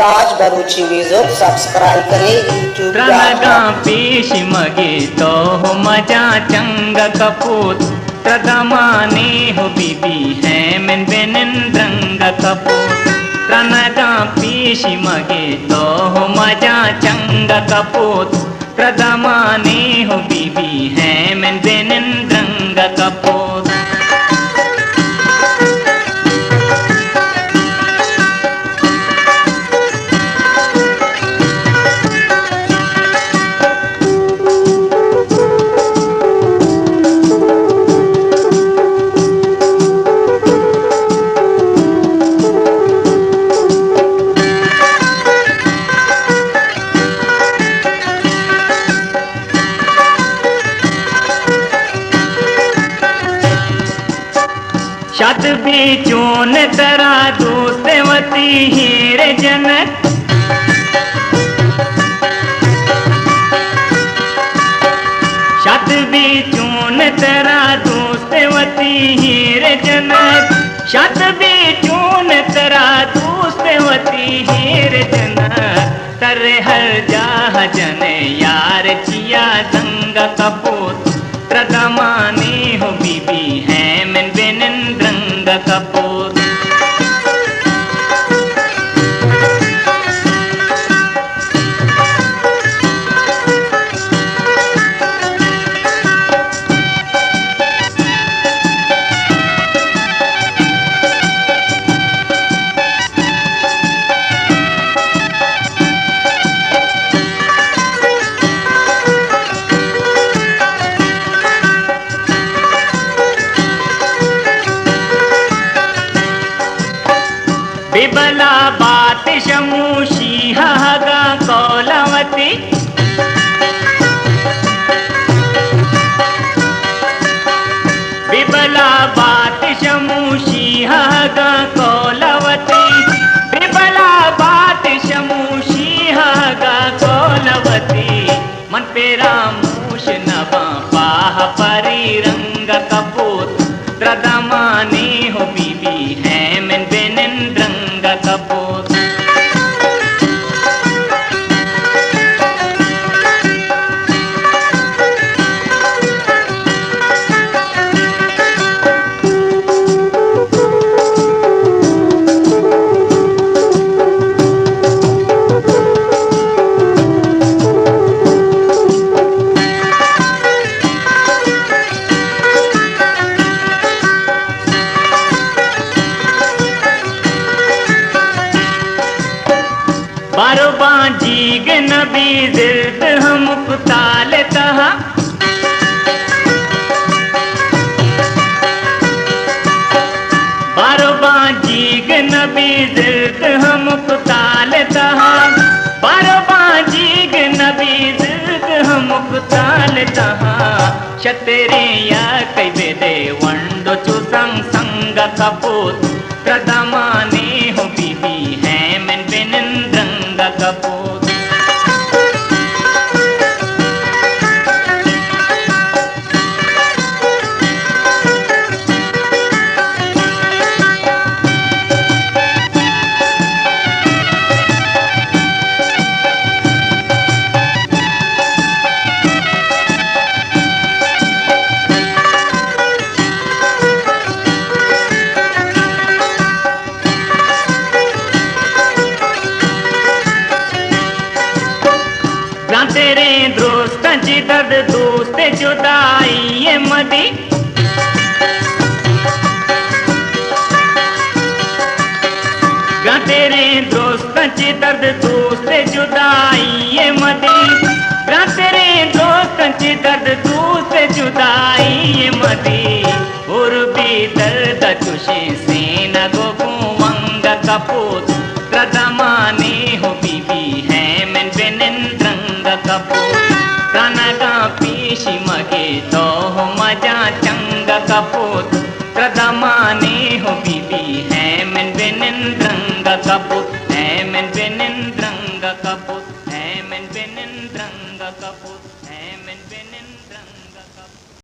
ताज बरूची music subscribe करें YouTube त्रनगा पेश मगे तो हो मजा चंग कपूत त्रदमाने हो बीबी है मन बेनिंद्रंग कपूत त्रनगा पेश मगे तो हो मजा चंग कपूत त्रदमाने हो बीबी है मन बेनिंद्रंग कपूत शत बीचून तरा दोस्तवती हीर जनक शत बीचून तरा दोस्तवती हीर जनक शत बीचून तरा दोस्तवती हीर जनक तर हर जाह जन यार चिया दंग कपूत त्रदमाने हो बीबी है मन बेनिंद्रंग कपूत बिबला बात शमूशी हगा कौलवती बिबला बात शमूशी हगा कौलवती बिबला बात शमूशी हगा कौलवती मन पेरा मूश नवा पाह परी रंग कपूत त्रदमाने हो बीबी है मन बेनिंद्रंग कपूत बारो बाजीग नबी जिर्द हम कुताल तहा बारो बाजीग नबी जिर्द हम कुताल तहा बारो बाजीग नबी जिर्द हम कुताल तहा शतरे या कई बेदे वंडो चुसंग संग कपूत त्रदमाने हो बीबी है मन बेनिंद्रंग कपूत तेरे दोस्त जी दर्द दोस्त जुदाई ये मदी तेरे दोस्त जी दर्द दोस्त जुदाई ये मदी तेरे दोस्त जी दर्द दोस्त जुदाई ये मदी और भी दर्द तुझे से न गो वंग कपूत त्रदमाने हो बीबी है मन बेनिंद्रंग कपूत त्रनगा पेश मगे तो हो मजा चंग कपूत त्रदमाने